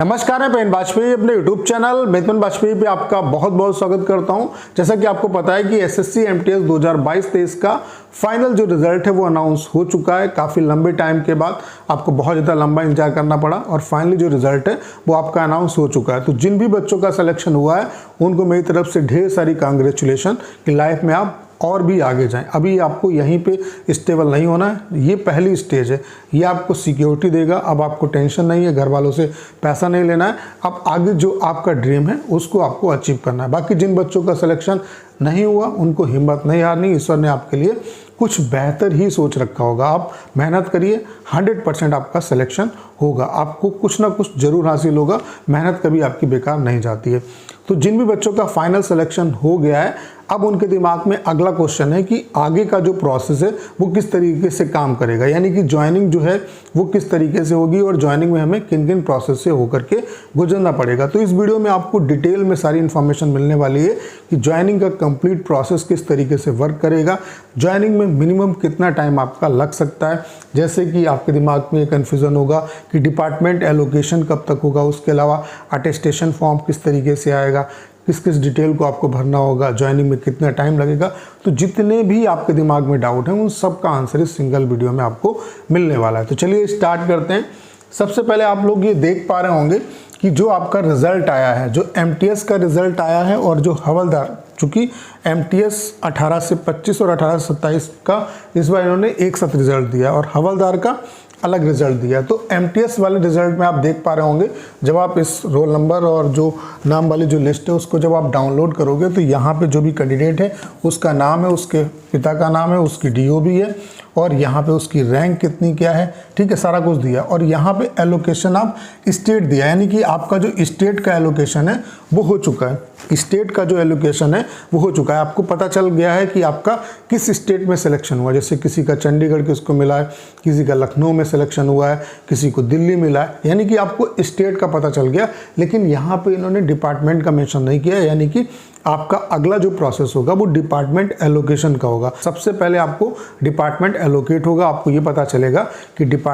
नमस्कार, मैं पेन वाजपेयी अपने YouTube चैनल मेतमन वाजपेयी पे आपका बहुत बहुत स्वागत करता हूं। जैसा कि आपको पता है कि एसएससी एमटीएस 2022-23 का फाइनल जो रिजल्ट है वो अनाउंस हो चुका है। काफ़ी लंबे टाइम के बाद आपको बहुत ज़्यादा लंबा इंतजार करना पड़ा और फाइनली जो रिजल्ट है वो आपका अनाउंस हो चुका है। तो जिन भी बच्चों का सिलेक्शन हुआ है उनको मेरी तरफ से ढेर सारी कांग्रेचुलेशन कि लाइफ में आप और भी आगे जाएं। अभी आपको यहीं पे स्टेबल नहीं होना है, ये पहली स्टेज है। ये आपको सिक्योरिटी देगा। अब आपको टेंशन नहीं है, घर वालों से पैसा नहीं लेना है। अब आगे जो आपका ड्रीम है उसको आपको अचीव करना है। बाकी जिन बच्चों का सिलेक्शन नहीं हुआ उनको हिम्मत नहीं हारनी। ईश्वर ने आपके लिए कुछ बेहतर ही सोच रखा होगा। आप मेहनत करिए, 100% आपका सिलेक्शन होगा। आपको कुछ ना कुछ जरूर हासिल होगा। मेहनत कभी आपकी बेकार नहीं जाती है। तो जिन भी बच्चों का फाइनल सिलेक्शन हो गया है, अब उनके दिमाग में अगला क्वेश्चन है कि आगे का जो प्रोसेस है वो किस तरीके से काम करेगा, यानी कि ज्वाइनिंग जो है वो किस तरीके से होगी और ज्वाइनिंग में हमें किन किन प्रोसेस से होकर के गुजरना पड़ेगा। तो इस वीडियो में आपको डिटेल में सारी इन्फॉर्मेशन मिलने वाली है कि ज्वाइनिंग का कंप्लीट प्रोसेस किस तरीके से वर्क करेगा, ज्वाइनिंग में मिनिमम कितना टाइम आपका लग सकता है। जैसे कि आपके दिमाग में कन्फ्यूज़न होगा कि डिपार्टमेंट एलोकेशन कब तक होगा, उसके अलावा अटेस्टेशन फॉर्म किस तरीके से आएगा, किस किस डिटेल को आपको भरना होगा, ज्वाइनिंग में कितना टाइम लगेगा। तो जितने भी आपके दिमाग में डाउट हैं उन सब का आंसर इस सिंगल वीडियो में आपको मिलने वाला है। तो चलिए स्टार्ट करते हैं। सबसे पहले आप लोग ये देख पा रहे होंगे कि जो आपका रिजल्ट आया है, जो एमटीएस का रिजल्ट आया है और जो हवलदार, चूँकि एमटीएस 18 से 25 और 18 से 27 का इस बार इन्होंने एक साथ रिजल्ट दिया और हवलदार का अलग रिजल्ट दिया। तो एमटीएस वाले रिजल्ट में आप देख पा रहे होंगे, जब आप इस रोल नंबर और जो नाम वाली जो लिस्ट है उसको जब आप डाउनलोड करोगे तो यहाँ पे जो भी कैंडिडेट है उसका नाम है, उसके पिता का नाम है, उसकी डीओबी है और यहाँ पे उसकी रैंक कितनी क्या है, ठीक है, सारा कुछ दिया। और यहाँ पे एलोकेशन आप स्टेट दिया, यानी कि आपका जो स्टेट का एलोकेशन है वो हो चुका है। स्टेट का जो एलोकेशन है वो हो चुका है। आपको पता चल गया है कि आपका किस स्टेट में सिलेक्शन हुआ। जैसे किसी का चंडीगढ़ किसको मिला है, किसी का लखनऊ में सिलेक्शन हुआ है, किसी को दिल्ली मिला है, यानी कि आपको स्टेट का पता चल गया। लेकिन यहाँ पे इन्होंने डिपार्टमेंट का मेंशन नहीं किया, यानी कि आपका अगला जो प्रोसेस होगा वो डिपार्टमेंट एलोकेशन का होगा। सबसे पहले आपको डिपार्टमेंट एलोकेट होगा। आपको ये पता चलेगा कि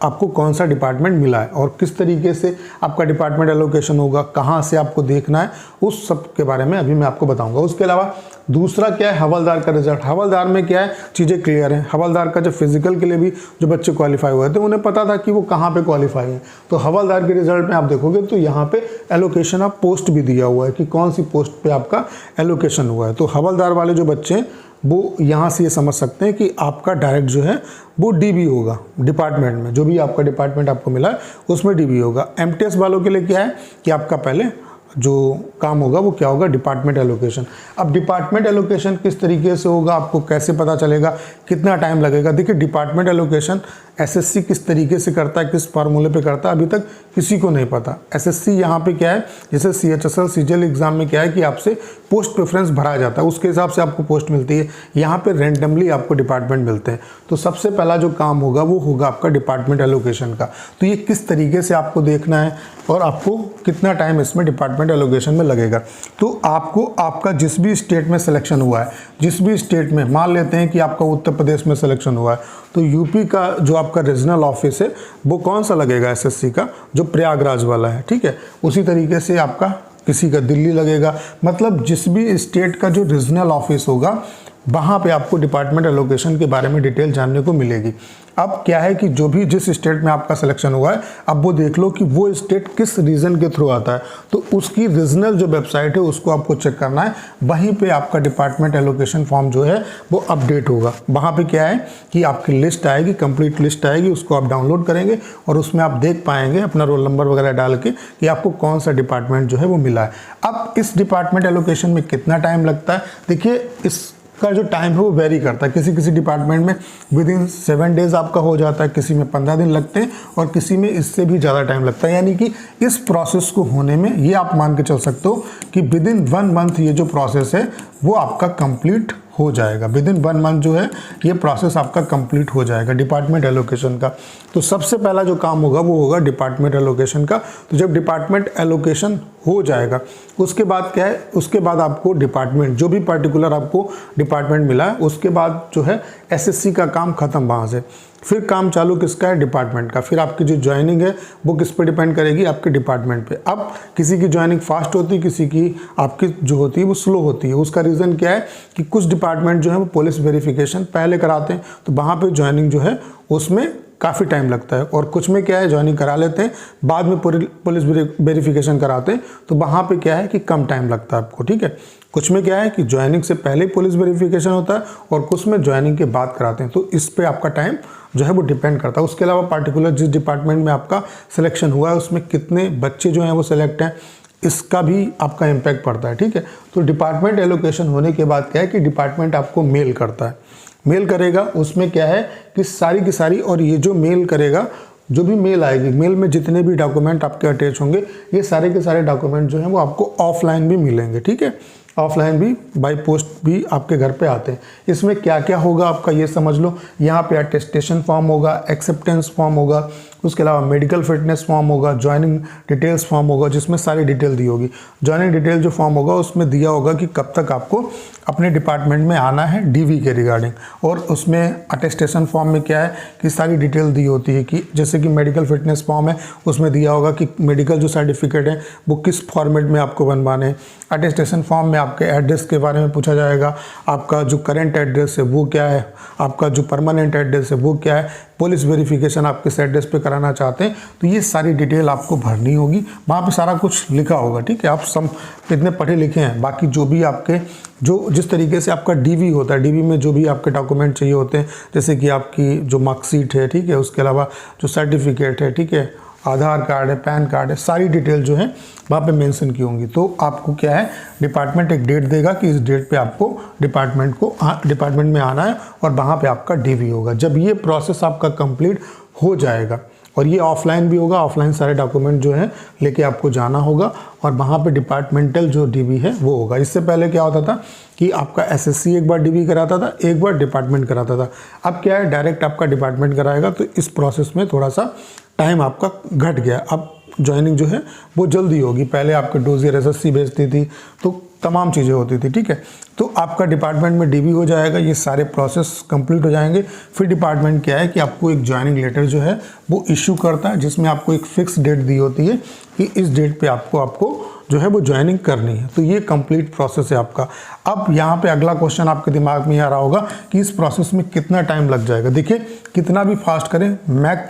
आपको कौन सा डिपार्टमेंट मिला है और किस तरीके से आपका डिपार्टमेंट एलोकेशन होगा, कहाँ से आपको देखना है, उस सब के बारे में अभी मैं आपको बताऊंगा। उसके अलावा दूसरा क्या है, हवलदार का रिजल्ट। हवलदार में क्या है, चीज़ें क्लियर हैं। हवलदार का जो फिजिकल के लिए भी जो बच्चे क्वालिफाई हुए थे उन्हें पता था कि वो कहाँ पे क्वालिफाई हैं। तो हवलदार के रिजल्ट में आप देखोगे तो यहाँ पे एलोकेशन ऑफ पोस्ट भी दिया हुआ है कि कौन सी पोस्ट पे आपका एलोकेशन हुआ है। तो हवलदार वाले जो बच्चे हैं वो यहाँ से ये समझ सकते हैं कि आपका डायरेक्ट जो है वो डीबी होगा। डिपार्टमेंट में जो भी आपका डिपार्टमेंट आपको मिला है उसमें डीबी होगा। एमटीएस वालों के लिए क्या है कि आपका पहले जो काम होगा वो क्या होगा, डिपार्टमेंट एलोकेशन। अब डिपार्टमेंट एलोकेशन किस तरीके से होगा, आपको कैसे पता चलेगा, कितना टाइम लगेगा। देखिए, डिपार्टमेंट एलोकेशन एसएससी किस तरीके से करता है, किस फार्मूले पे करता है, अभी तक किसी को नहीं पता। एसएससी यहाँ पे क्या है, जैसे सीएचएसएल सीजीएल एग्जाम में क्या है कि आपसे पोस्ट प्रेफरेंस भरा जाता है, उसके हिसाब से आपको पोस्ट मिलती है। यहाँ पे रैंडमली आपको डिपार्टमेंट मिलते हैं। तो सबसे पहला जो काम होगा वो होगा आपका डिपार्टमेंट एलोकेशन का। तो ये किस तरीके से आपको देखना है और आपको कितना टाइम इसमें डिपार्टमेंट एलोकेशन में लगेगा। तो आपको आपका जिस भी स्टेट में सिलेक्शन हुआ है, जिस भी स्टेट में, मान लेते हैं कि आपका उत्तर प्रदेश में सिलेक्शन हुआ है, तो यूपी का जो आपका रीजनल ऑफिस है वो कौन सा लगेगा, एसएससी का जो प्रयागराज वाला है, ठीक है। उसी तरीके से आपका किसी का दिल्ली लगेगा। मतलब जिस भी स्टेट का जो रीजनल ऑफिस होगा वहाँ पे आपको डिपार्टमेंट एलोकेशन के बारे में डिटेल जानने को मिलेगी। अब क्या है कि जो भी जिस स्टेट में आपका सिलेक्शन हुआ है, अब वो देख लो कि वो स्टेट किस रीजन के थ्रू आता है। तो उसकी रीजनल जो वेबसाइट है उसको आपको चेक करना है। वहीं पे आपका डिपार्टमेंट एलोकेशन फॉर्म जो है वो अपडेट होगा। वहाँ पे क्या है कि आपकी लिस्ट आएगी, कंप्लीट लिस्ट आएगी, उसको आप डाउनलोड करेंगे और उसमें आप देख पाएंगे अपना रोल नंबर वगैरह डाल के कि आपको कौन सा डिपार्टमेंट जो है वो मिला है। अब इस डिपार्टमेंट एलोकेशन में कितना टाइम लगता है, देखिए इस का जो टाइम है वो वेरी करता है। किसी किसी डिपार्टमेंट में विदिन 7 डेज आपका हो जाता है, किसी में 15 दिन लगते हैं और किसी में इससे भी ज़्यादा टाइम लगता है। यानी कि इस प्रोसेस को होने में ये आप मान के चल सकते हो कि विदिन 1 मंथ ये जो प्रोसेस है वो आपका कंप्लीट हो जाएगा। विदिन 1 मंथ जो है ये प्रोसेस आपका कंप्लीट हो जाएगा डिपार्टमेंट एलोकेशन का। तो सबसे पहला जो काम होगा वो होगा डिपार्टमेंट एलोकेशन का। तो जब डिपार्टमेंट एलोकेशन हो जाएगा उसके बाद क्या है, उसके बाद आपको डिपार्टमेंट जो भी पर्टिकुलर आपको डिपार्टमेंट मिला है उसके बाद जो है एसएससी का काम खत्म। वहाँ से फिर काम चालू किसका है, डिपार्टमेंट का। फिर आपकी जो ज्वाइनिंग है वो किस पे डिपेंड करेगी, आपके डिपार्टमेंट पे। अब किसी की ज्वाइनिंग फास्ट होती है, किसी की आपकी जो होती है वो स्लो होती है। उसका रीज़न क्या है कि कुछ डिपार्टमेंट जो है वो पुलिस वेरिफिकेशन पहले कराते हैं, तो वहाँ पर ज्वाइनिंग जो है उसमें काफ़ी टाइम लगता है। और कुछ में क्या है, ज्वाइनिंग करा लेते हैं, बाद में पुलिस वेरिफिकेशन कराते हैं, तो वहाँ पे क्या है कि कम टाइम लगता है आपको, ठीक है। कुछ में क्या है कि ज्वाइनिंग से पहले पुलिस वेरिफिकेशन होता है और कुछ में ज्वाइनिंग के बाद कराते हैं, तो इस पे आपका टाइम जो है वो डिपेंड करता है। उसके अलावा पार्टिकुलर जिस डिपार्टमेंट में आपका सिलेक्शन हुआ है उसमें कितने बच्चे जो हैं वो सिलेक्ट हैं, इसका भी आपका इम्पैक्ट पड़ता है, ठीक है। तो डिपार्टमेंट एलोकेशन होने के बाद क्या है कि डिपार्टमेंट आपको मेल करता है। मेल करेगा, उसमें क्या है कि सारी की सारी, और ये जो मेल करेगा, जो भी मेल आएगी, मेल में जितने भी डॉक्यूमेंट आपके अटैच होंगे, ये सारे के सारे डॉक्यूमेंट जो हैं वो आपको ऑफलाइन भी मिलेंगे, ठीक है। ऑफलाइन भी बाय पोस्ट भी आपके घर पे आते हैं। इसमें क्या क्या होगा आपका ये समझ लो। यहाँ पे अटेस्टेशन फॉर्म होगा, एक्सेप्टेंस फॉर्म होगा, उसके अलावा मेडिकल फिटनेस फॉर्म होगा, ज्वाइनिंग डिटेल्स फॉर्म होगा जिसमें सारी डिटेल दी होगी। ज्वाइनिंग डिटेल जो फॉर्म होगा उसमें दिया होगा कि कब तक आपको अपने डिपार्टमेंट में आना है डीवी के रिगार्डिंग। और उसमें अटेस्टेशन फॉर्म में क्या है कि सारी डिटेल दी होती है कि जैसे कि मेडिकल फिटनेस फॉर्म है, उसमें दिया होगा कि मेडिकल जो सर्टिफिकेट है वो किस फॉर्मेट में आपको बनवाने हैं। अटेस्टेशन फॉर्म में आपके एड्रेस के बारे में पूछा जाएगा, आपका जो करंट एड्रेस है वो क्या है, आपका जो परमानेंट एड्रेस है वो क्या है, पुलिस वेरिफिकेशन आप किस एड्रेस पे कराना चाहते हैं, तो ये सारी डिटेल आपको भरनी होगी। वहाँ पे सारा कुछ लिखा होगा, ठीक है। आप सब इतने पढ़े लिखे हैं। बाकी जो भी आपके जो जिस तरीके से आपका डीवी होता है, डीवी में जो भी आपके डॉक्यूमेंट चाहिए होते हैं, जैसे कि आपकी जो मार्कशीट है, ठीक है, उसके अलावा जो सर्टिफिकेट है, ठीक है, आधार कार्ड है, पैन कार्ड है, सारी डिटेल जो है वहाँ पे मेंशन की होंगी। तो आपको क्या है, डिपार्टमेंट एक डेट देगा कि इस डेट पे आपको डिपार्टमेंट में आना है और वहाँ पे आपका डीवी होगा। जब ये प्रोसेस आपका कंप्लीट हो जाएगा, और ये ऑफलाइन भी होगा, ऑफलाइन सारे डॉक्यूमेंट जो है लेके आपको जाना होगा और वहाँ पे डिपार्टमेंटल जो डीवी है वो होगा। इससे पहले क्या होता था कि आपका एसएससी एक बार डीवी कराता था, एक बार डिपार्टमेंट कराता था। अब क्या है, डायरेक्ट आपका डिपार्टमेंट कराएगा, तो इस प्रोसेस में थोड़ा सा टाइम आपका घट गया। अब ज्वाइनिंग जो है वो जल्दी होगी। पहले आपके डोजियर एसएससी भेजती थी, तो तमाम चीज़ें होती थी, ठीक है। तो आपका डिपार्टमेंट में डीवी हो जाएगा, ये सारे प्रोसेस कंप्लीट हो जाएंगे। फिर डिपार्टमेंट क्या है कि आपको एक ज्वाइनिंग लेटर जो है वो इशू करता है, जिसमें आपको एक फिक्स डेट दी होती है कि इस डेट पे आपको जो है वो ज्वाइनिंग करनी है। तो ये कंप्लीट प्रोसेस है आपका। अब यहाँ पे अगला क्वेश्चन आपके दिमाग में आ रहा होगा कि इस प्रोसेस में कितना टाइम लग जाएगा। देखिए, कितना भी फास्ट करें,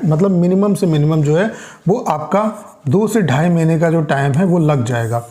मतलब मिनिमम से मिनिमम जो है वो आपका 2 से ढाई महीने का जो टाइम है वो लग जाएगा,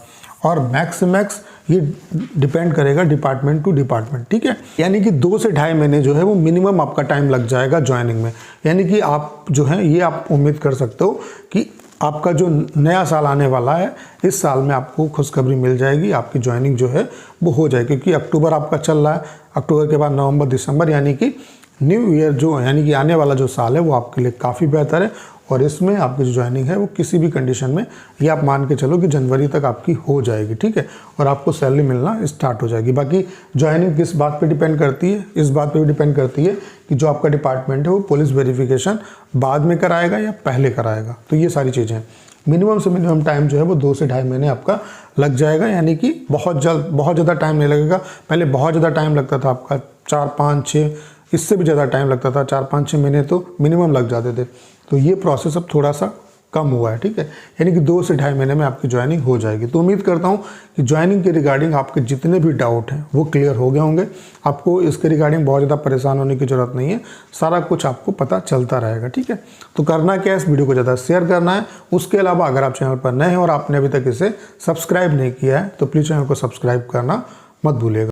और मैक्स से मैक्स ये डिपेंड करेगा डिपार्टमेंट टू डिपार्टमेंट, ठीक है। यानी कि 2 से ढाई महीने जो है वो मिनिमम आपका टाइम लग जाएगा ज्वाइनिंग में। यानी कि आप जो है ये आप उम्मीद कर सकते हो कि आपका जो नया साल आने वाला है, इस साल में आपको खुशखबरी मिल जाएगी, आपकी ज्वाइनिंग जो है वो हो जाएगी। क्योंकि अक्टूबर आपका चल रहा है, अक्टूबर के बाद नवंबर, दिसंबर, यानी कि न्यू ईयर जो यानी कि आने वाला जो साल है वो आपके लिए काफ़ी बेहतर है। और इसमें आपकी जो ज्वाइनिंग है वो किसी भी कंडीशन में, ये आप मान के चलो कि जनवरी तक आपकी हो जाएगी, ठीक है। और आपको सैलरी मिलना स्टार्ट हो जाएगी। बाकी ज्वाइनिंग किस बात पे डिपेंड करती है, इस बात पे भी डिपेंड करती है कि जो आपका डिपार्टमेंट है वो पुलिस वेरिफिकेशन बाद में कराएगा या पहले कराएगा। तो ये सारी चीज़ें हैं। मिनिमम से मिनिमम टाइम जो है वो 2 से ढाई महीने आपका लग जाएगा। यानी कि बहुत ज़्यादा टाइम नहीं लगेगा। पहले बहुत ज़्यादा टाइम लगता था आपका, 4, 5, 6, इससे भी ज़्यादा टाइम लगता था, 4, 5, 6 महीने तो मिनिमम लग जाते थे। तो ये प्रोसेस अब थोड़ा सा कम हुआ है, ठीक है। यानी कि 2 से ढाई महीने में आपकी ज्वाइनिंग हो जाएगी। तो उम्मीद करता हूँ कि ज्वाइनिंग के रिगार्डिंग आपके जितने भी डाउट हैं वो क्लियर हो गए होंगे। आपको इसके रिगार्डिंग बहुत ज़्यादा परेशान होने की ज़रूरत नहीं है, सारा कुछ आपको पता चलता रहेगा, ठीक है। तो करना क्या है, इस वीडियो को ज़्यादा शेयर करना है। उसके अलावा अगर आप चैनल पर नए हैं और आपने अभी तक इसे सब्सक्राइब नहीं किया है तो प्लीज़ चैनल को सब्सक्राइब करना मत भूलिएगा।